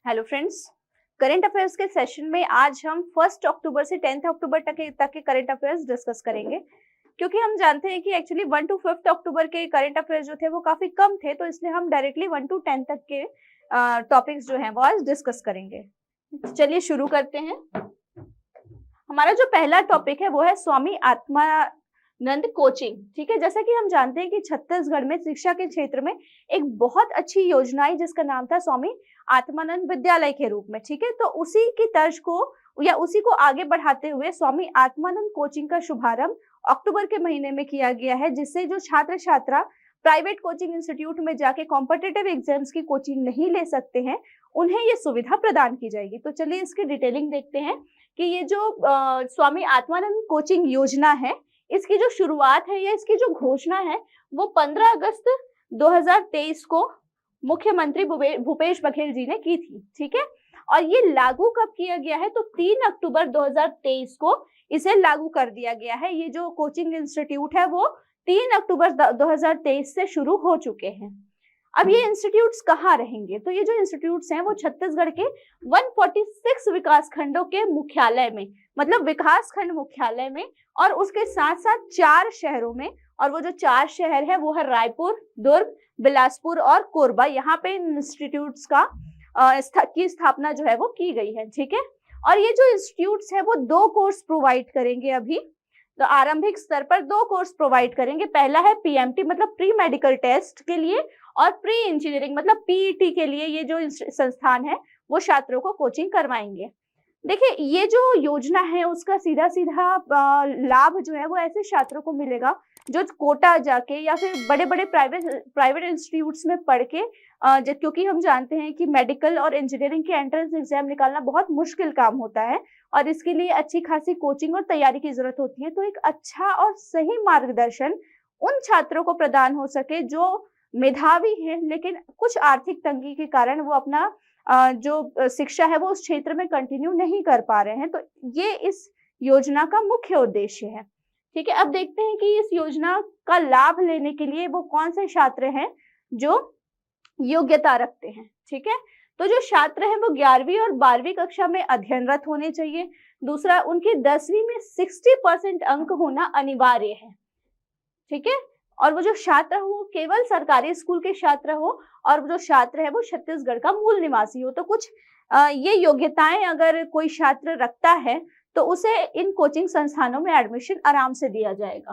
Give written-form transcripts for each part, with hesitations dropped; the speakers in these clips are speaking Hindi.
हेलो फ्रेंड्स, करंट अफेयर्स के सेशन में आज हम 1 अक्टूबर से 10 अक्टूबर तक के करंट अफेयर्स डिस्कस करेंगे। क्योंकि हम जानते हैं कि एक्चुअली 1 to 5 अक्टूबर के करंट अफेयर्स जो थे वो काफी कम थे, तो इसलिए हम डायरेक्टली 1 to 10 तक के टॉपिक्स जो हैं वो आज डिस्कस करेंगे। चलिए शुरू करते हैं। हमारा जो पहला टॉपिक है वो है स्वामी आत्मानंद कोचिंग। ठीक है, जैसा कि हम जानते हैं कि छत्तीसगढ़ में शिक्षा के क्षेत्र में एक बहुत अच्छी योजना है जिसका नाम था स्वामी आत्मानंद विद्यालय के रूप में। ठीक है, तो उसी की तर्ज को या उसी को आगे बढ़ाते हुए स्वामी आत्मानंद कोचिंग का शुभारंभ अक्टूबर के महीने में किया गया है, जिससे जो छात्र छात्रा प्राइवेट कोचिंग इंस्टीट्यूट में जाके कॉम्पिटिटिव एग्जाम्स की कोचिंग नहीं ले सकते हैं, उन्हें ये सुविधा प्रदान की जाएगी। तो चलिए इसकी डिटेलिंग देखते हैं कि ये जो स्वामी आत्मानंद कोचिंग योजना है, इसकी जो शुरुआत है या इसकी जो घोषणा है वो 15 अगस्त 2023 को मुख्यमंत्री भूपेश बघेल जी ने की थी। ठीक है, और ये लागू कब किया गया है? तो 3 अक्टूबर 2023 को इसे लागू कर दिया गया है। ये जो कोचिंग इंस्टीट्यूट है वो 3 अक्टूबर 2023 से शुरू हो चुके हैं। अब ये इंस्टीट्यूट्स कहाँ रहेंगे? तो ये जो इंस्टीट्यूट्स हैं वो छत्तीसगढ़ के 146 विकास खंडों के मुख्यालय में, मतलब विकास खंड मुख्यालय में, और उसके साथ साथ 4 शहरों में। और वो जो 4 शहर है वो है रायपुर, दुर्ग, बिलासपुर और कोरबा। यहाँ पे इन इंस्टीट्यूट्स की स्थापना जो है वो की गई है। ठीक है, और ये जो इंस्टीट्यूट्स है वो 2 कोर्स प्रोवाइड करेंगे। अभी तो आरंभिक स्तर पर 2 कोर्स प्रोवाइड करेंगे। पहला है पीएमटी मतलब प्री मेडिकल टेस्ट के लिए, और प्री इंजीनियरिंग मतलब पीईटी के लिए ये जो संस्थान है वो छात्रों को कोचिंग करवाएंगे। देखिए, ये जो योजना है उसका सीधा सीधा लाभ जो है वो ऐसे छात्रों को मिलेगा जो कोटा जाके या फिर बड़े बड़े प्राइवेट इंस्टीट्यूट्स में पढ़ के, क्योंकि हम जानते हैं कि मेडिकल और इंजीनियरिंग के एंट्रेंस एग्जाम निकालना बहुत मुश्किल काम होता है और इसके लिए अच्छी खासी कोचिंग और तैयारी की जरूरत होती है। तो एक अच्छा और सही मार्गदर्शन उन छात्रों को प्रदान हो सके जो मेधावी हैं लेकिन कुछ आर्थिक तंगी के कारण वो अपना जो शिक्षा है वो उस क्षेत्र में कंटिन्यू नहीं कर पा रहे हैं। तो ये इस योजना का मुख्य उद्देश्य है। ठीक है, अब देखते हैं कि इस योजना का लाभ लेने के लिए वो कौन से छात्र हैं जो योग्यता रखते हैं। ठीक है, तो जो छात्र हैं वो 11वीं और 12वीं कक्षा में अध्ययनरत होने चाहिए। दूसरा, उनकी 10वीं में 60% अंक होना अनिवार्य है। ठीक है, और वो जो छात्र हो वो केवल सरकारी स्कूल के छात्र हो, और वो जो छात्र है वो छत्तीसगढ़ का मूल निवासी हो। तो कुछ ये योग्यताएं अगर कोई छात्र रखता है तो उसे इन कोचिंग संस्थानों में एडमिशन आराम से दिया जाएगा।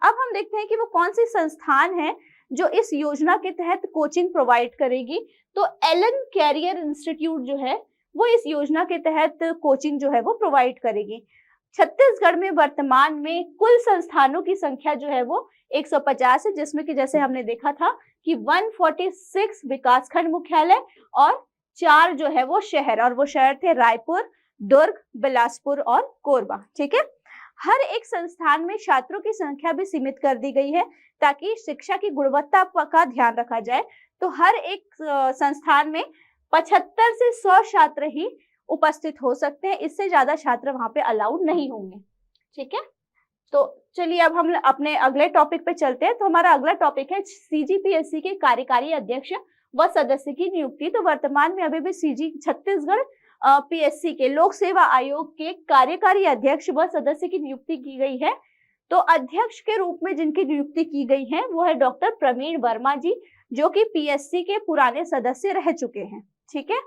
अब हम देखते हैं कि वो कौन सी संस्थान है जो इस योजना के तहत कोचिंग प्रोवाइड करेगी। तो एलन कैरियर इंस्टीट्यूट जो है वो इस योजना के तहत कोचिंग जो है वो प्रोवाइड करेगी। छत्तीसगढ़ में वर्तमान में कुल संस्थानों की संख्या जो है वो 150 है, जिसमें कि जैसे हमने देखा था कि 146 विकासखंड मुख्यालय और 4 जो है वो शहर, और वो शहर थे रायपुर, दुर्ग, बिलासपुर और कोरबा। ठीक है, हर एक संस्थान में छात्रों की संख्या भी सीमित कर दी गई है ताकि शिक्षा की गुणवत्ता का ध्यान रखा जाए। तो हर एक संस्थान में 75 से 100 छात्र ही उपस्थित हो सकते हैं, इससे ज्यादा छात्र वहां पे अलाउड नहीं होंगे। ठीक है, तो चलिए अब हम अपने अगले टॉपिक पे चलते हैं। तो हमारा अगला टॉपिक है सीजीपीएससी के कार्यकारी अध्यक्ष व सदस्य की नियुक्ति। तो वर्तमान में अभी भी छत्तीसगढ़ पीएससी के लोक सेवा आयोग के कार्यकारी अध्यक्ष व सदस्य की नियुक्ति की गई है। तो अध्यक्ष के रूप में जिनकी नियुक्ति की गई है वो है डॉक्टर प्रवीण वर्मा जी, जो कि पीएससी के पुराने सदस्य रह चुके हैं। ठीक है,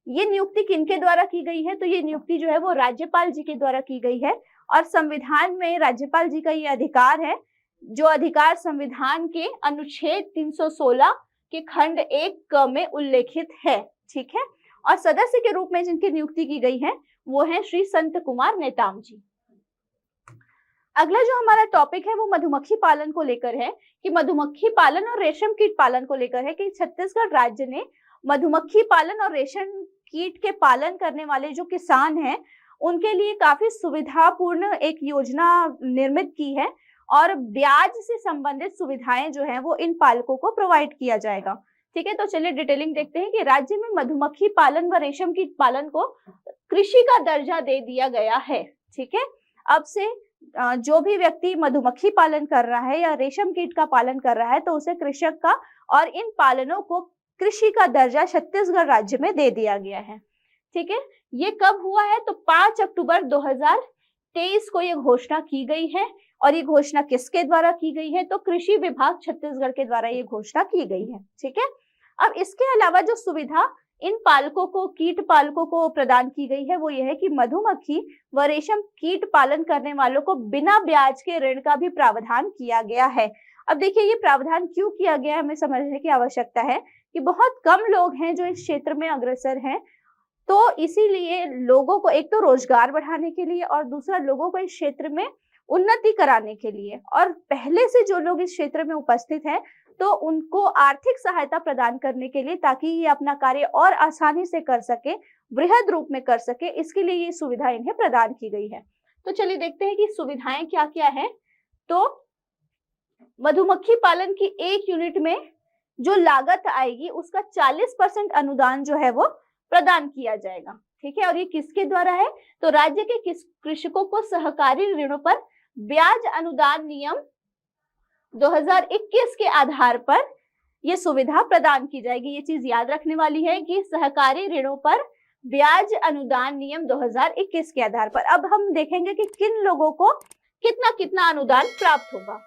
ये नियुक्ति किनके द्वारा की गई है? तो ये नियुक्ति जो है वो राज्यपाल जी के द्वारा की गई है, और संविधान में राज्यपाल जी का ये अधिकार है, जो अधिकार संविधान के अनुच्छेद 316 के खंड 1 में उल्लेखित है। ठीक है, और सदस्य के रूप में जिनकी नियुक्ति की गई है वो है श्री संत कुमार नेताम जी। अगला जो हमारा टॉपिक है वो मधुमक्खी पालन को लेकर है कि मधुमक्खी पालन और रेशम कीट पालन को लेकर है कि छत्तीसगढ़ राज्य ने मधुमक्खी पालन और रेशम कीट के पालन करने वाले जो किसान हैं उनके लिए काफी सुविधापूर्ण एक योजना निर्मित की है, और ब्याज से संबंधित सुविधाएं जो हैं वो इन पालकों को प्रोवाइड किया जाएगा। ठीक है, तो चलिए डिटेलिंग देखते हैं कि राज्य में मधुमक्खी पालन व रेशम कीट पालन को कृषि का दर्जा दे दिया गया है। ठीक है, अब से जो भी व्यक्ति मधुमक्खी पालन कर रहा है या रेशम कीट का पालन कर रहा है तो उसे कृषक का और इन पालनों को कृषि का दर्जा छत्तीसगढ़ राज्य में दे दिया गया है। ठीक है, ये कब हुआ है? तो 5 अक्टूबर 2023 को ये घोषणा की गई है। और ये घोषणा किसके द्वारा की गई है? तो कृषि विभाग छत्तीसगढ़ के द्वारा ये घोषणा की गई है। ठीक है, अब इसके अलावा जो सुविधा इन पालकों को, कीट पालकों को प्रदान की गई है, वो ये है कि मधुमक्खी व रेशम कीट पालन करने वालों को बिना ब्याज के ऋण का भी प्रावधान किया गया है। अब देखिए, ये प्रावधान क्यों किया गया है, हमें समझने की आवश्यकता है कि बहुत कम लोग हैं जो इस क्षेत्र में अग्रसर हैं। तो इसीलिए लोगों को एक तो रोजगार बढ़ाने के लिए और दूसरा लोगों को इस क्षेत्र में उन्नति कराने के लिए, और पहले से जो लोग इस क्षेत्र में उपस्थित हैं तो उनको आर्थिक सहायता प्रदान करने के लिए, ताकि ये अपना कार्य और आसानी से कर सके, वृहद रूप में कर सके, इसके लिए ये सुविधा इन्हें प्रदान की गई है। तो चलिए देखते हैं कि सुविधाएं क्या क्या है। तो मधुमक्खी पालन की एक यूनिट में जो लागत आएगी उसका 40% अनुदान जो है वो प्रदान किया जाएगा। ठीक है, और ये किसके द्वारा है? तो राज्य के कृषकों को सहकारी ऋणों पर ब्याज अनुदान नियम 2021 के आधार पर यह सुविधा प्रदान की जाएगी। ये चीज याद रखने वाली है कि सहकारी ऋणों पर ब्याज अनुदान नियम 2021 के आधार पर। अब हम देखेंगे कि किन लोगों को कितना कितना अनुदान प्राप्त होगा।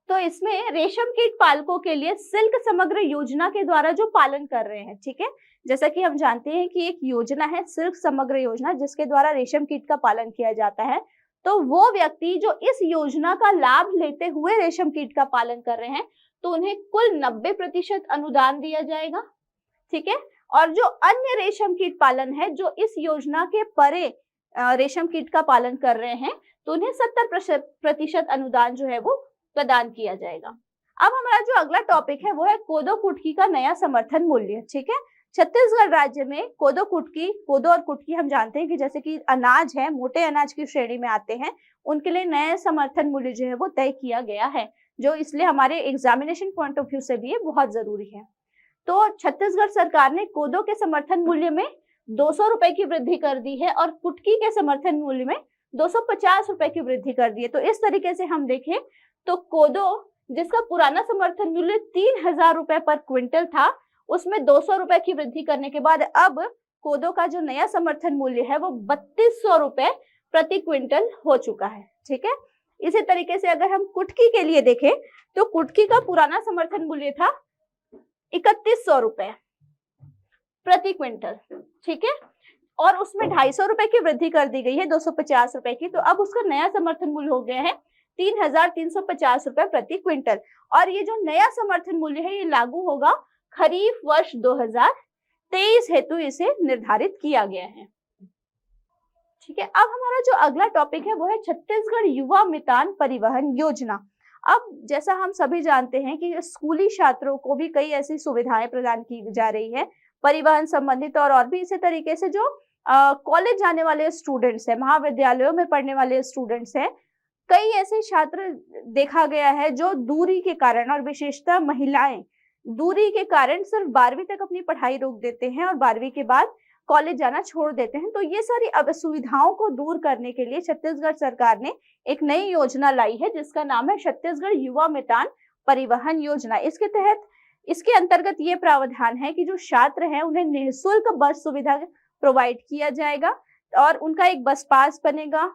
तो इसमें रेशम कीट पालकों के लिए सिल्क समग्र योजना के द्वारा जो पालन कर रहे हैं, ठीक है, जैसा कि हम जानते हैं कि एक योजना है सिल्क समग्र योजना, जिसके द्वारा रेशम कीट का पालन किया जाता है। तो वो व्यक्ति जो इस योजना का लाभ लेते हुए रेशम कीट का पालन कर रहे हैं, तो उन्हें कुल 90% अनुदान दिया जाएगा। ठीक है, और जो अन्य रेशम कीट पालन है जो इस योजना के परे रेशम कीट का पालन कर रहे हैं, तो उन्हें 70% अनुदान जो है वो प्रदान किया जाएगा। अब हमारा जो अगला टॉपिक है वो है कोदो कुटकी का नया समर्थन मूल्य। ठीक है, छत्तीसगढ़ राज्य में कोदो और कुटकी हम जानते हैं कि जैसे कि अनाज है, मोटे अनाज की श्रेणी में आते हैं, उनके लिए नया समर्थन मूल्य जो है वो तय किया गया है, जो इसलिए हमारे एग्जामिनेशन पॉइंट ऑफ व्यू से भी ये बहुत जरूरी है। तो छत्तीसगढ़ सरकार ने कोदो के समर्थन मूल्य में 200 रुपए की वृद्धि कर दी है और कुटकी के समर्थन मूल्य में 250 रुपए की वृद्धि कर दी है। तो इस तरीके से हम देखें तो कोदो, जिसका पुराना समर्थन मूल्य 3000 रुपए पर क्विंटल था, उसमें 200 रुपए की वृद्धि करने के बाद अब कोदो का जो नया समर्थन मूल्य है वो 3200 रुपए प्रति क्विंटल हो चुका है। ठीक है, इसी तरीके से अगर हम कुटकी के लिए देखें तो कुटकी का पुराना समर्थन मूल्य था 3100 रुपए प्रति क्विंटल। ठीक है, और उसमें 250 रुपए की वृद्धि कर दी गई है 250 रुपए की, तो अब उसका नया समर्थन मूल्य हो गया है 3350 रुपए प्रति क्विंटल। और ये जो नया समर्थन मूल्य है ये लागू होगा खरीफ वर्ष 2023 हेतु इसे निर्धारित किया गया है। ठीक है, अब हमारा जो अगला टॉपिक है वो है छत्तीसगढ़ युवा मितान परिवहन योजना। अब जैसा हम सभी जानते हैं कि स्कूली छात्रों को भी कई ऐसी सुविधाएं प्रदान की जा रही है परिवहन संबंधित, और भी इसी तरीके से जो कॉलेज जाने वाले स्टूडेंट्स हैं, महाविद्यालयों में पढ़ने वाले स्टूडेंट्स हैं, कई ऐसे छात्र देखा गया है जो दूरी के कारण, और विशेषतः महिलाएं दूरी के कारण सिर्फ 12वीं तक अपनी पढ़ाई रोक देते हैं और 12वीं के बाद कॉलेज जाना छोड़ देते हैं। तो ये सारी असुविधाओं को दूर करने के लिए छत्तीसगढ़ सरकार ने एक नई योजना लाई है जिसका नाम है छत्तीसगढ़ युवा मितान परिवहन योजना। इसके तहत, इसके अंतर्गत ये प्रावधान है कि जो छात्र हैं उन्हें निःशुल्क बस सुविधा प्रोवाइड किया जाएगा और उनका एक बस पास बनेगा।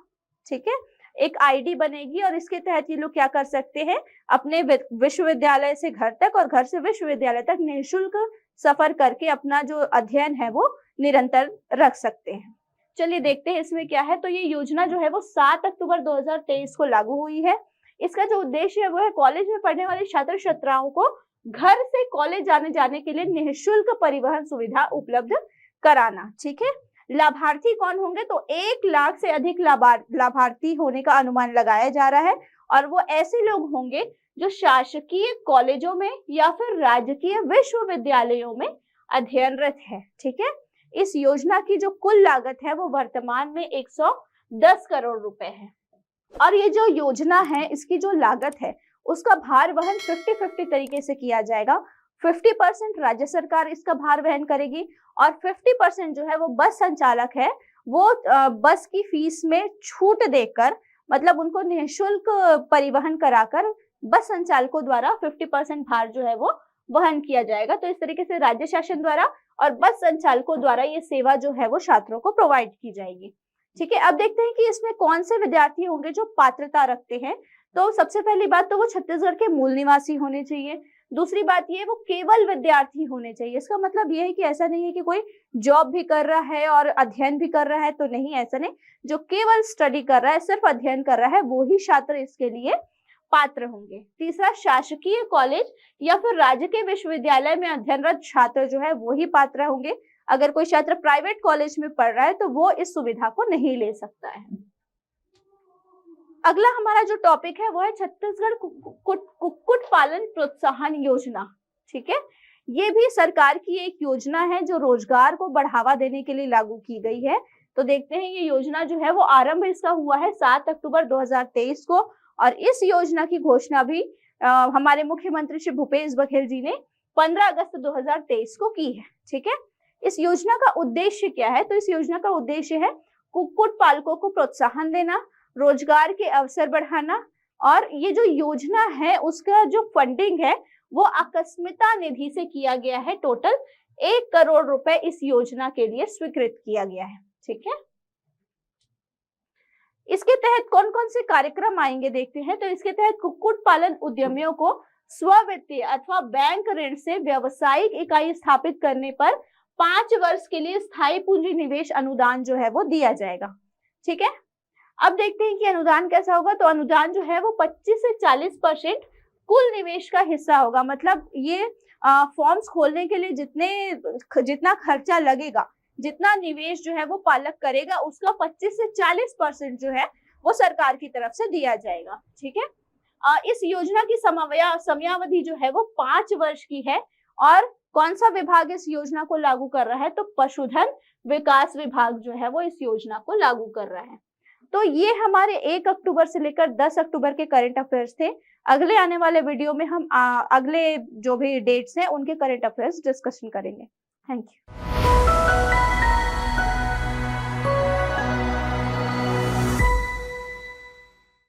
ठीक है, एक आईडी बनेगी और इसके तहत ये लोग क्या कर सकते हैं, अपने विश्वविद्यालय से घर तक और घर से विश्वविद्यालय तक निःशुल्क सफर करके अपना जो अध्ययन है वो निरंतर रख सकते हैं। चलिए देखते हैं इसमें क्या है। तो ये योजना जो है वो 7 अक्टूबर 2023 को लागू हुई है। इसका जो उद्देश्य है वो है कॉलेज में पढ़ने वाले छात्र छात्राओं को घर से कॉलेज जाने के लिए निःशुल्क परिवहन सुविधा उपलब्ध कराना। ठीक है, लाभार्थी कौन होंगे? तो 1 लाख से अधिक लाभार्थी होने का अनुमान लगाया जा रहा है और वो ऐसे लोग होंगे जो शासकीय कॉलेजों में या फिर राजकीय विश्वविद्यालयों में अध्ययनरत है। ठीक है, इस योजना की जो कुल लागत है वो वर्तमान में 110 करोड़ रुपए है और ये जो योजना है इसकी जो लागत है उसका भार वहन 50-50 तरीके से किया जाएगा। 50% राज्य सरकार इसका भार वहन करेगी और 50% जो है वो बस संचालक है वो बस की फीस में छूट देकर, मतलब उनको निःशुल्क परिवहन कराकर बस संचालकों द्वारा 50% भार जो है वो वहन किया जाएगा। तो इस तरीके से राज्य शासन द्वारा और बस संचालकों द्वारा ये सेवा जो है वो छात्रों को प्रोवाइड की जाएगी। ठीक है, अब देखते हैं कि इसमें कौन से विद्यार्थी होंगे जो पात्रता रखते हैं। तो सबसे पहली बात तो वो छत्तीसगढ़ के मूल निवासी होने चाहिए। दूसरी बात ये वो केवल विद्यार्थी होने चाहिए। इसका मतलब ये है कि ऐसा नहीं है कि कोई जॉब भी कर रहा है और अध्ययन भी कर रहा है, तो नहीं, ऐसा नहीं। जो केवल स्टडी कर रहा है, सिर्फ अध्ययन कर रहा है, वो ही छात्र इसके लिए पात्र होंगे। तीसरा, शासकीय कॉलेज या फिर राज्य के विश्वविद्यालय में अध्ययनरत छात्र जो है वो ही पात्र होंगे। अगर कोई छात्र प्राइवेट कॉलेज में पढ़ रहा है तो वो इस सुविधा को नहीं ले सकता है। अगला हमारा जो टॉपिक है वो है छत्तीसगढ़ कुक्कुट पालन प्रोत्साहन योजना। ठीक है, ये भी सरकार की एक योजना है जो रोजगार को बढ़ावा देने के लिए लागू की गई है। तो देखते हैं ये योजना जो है वो आरंभ इसका हुआ है 7 अक्टूबर 2023 को, और इस योजना की घोषणा भी हमारे मुख्यमंत्री श्री भूपेश बघेल जी ने 15 अगस्त 2023 को की है। ठीक है, इस योजना का उद्देश्य क्या है? तो इस योजना का उद्देश्य है कुक्कुट पालकों को प्रोत्साहन देना, रोजगार के अवसर बढ़ाना, और ये जो योजना है उसका जो फंडिंग है वो आकस्मिकता निधि से किया गया है। टोटल 1 करोड़ रुपए इस योजना के लिए स्वीकृत किया गया है। ठीक है, इसके तहत कौन कौन से कार्यक्रम आएंगे देखते हैं। तो इसके तहत कुक्कुट पालन उद्यमियों को स्व-वित्तीय अथवा बैंक ऋण से व्यावसायिक इकाई स्थापित करने पर 5 वर्ष के लिए स्थायी पूंजी निवेश अनुदान जो है वो दिया जाएगा। ठीक है, अब देखते हैं कि अनुदान कैसा होगा। तो अनुदान जो है वो 25 से 40% कुल निवेश का हिस्सा होगा। मतलब ये फॉर्म्स खोलने के लिए जितना खर्चा लगेगा, जितना निवेश जो है वो पालक करेगा, उसका 25 से 40% जो है वो सरकार की तरफ से दिया जाएगा। ठीक है, इस योजना की समयावधि जो है वो 5 वर्ष की है। और कौन सा विभाग इस योजना को लागू कर रहा है? तो पशुधन विकास विभाग जो है वो इस योजना को लागू कर रहा है। तो ये हमारे 1 अक्टूबर से लेकर 10 अक्टूबर के करंट अफेयर्स थे। अगले आने वाले वीडियो में हम अगले जो भी डेट्स हैं उनके करंट अफेयर्स डिस्कशन करेंगे। Thank you.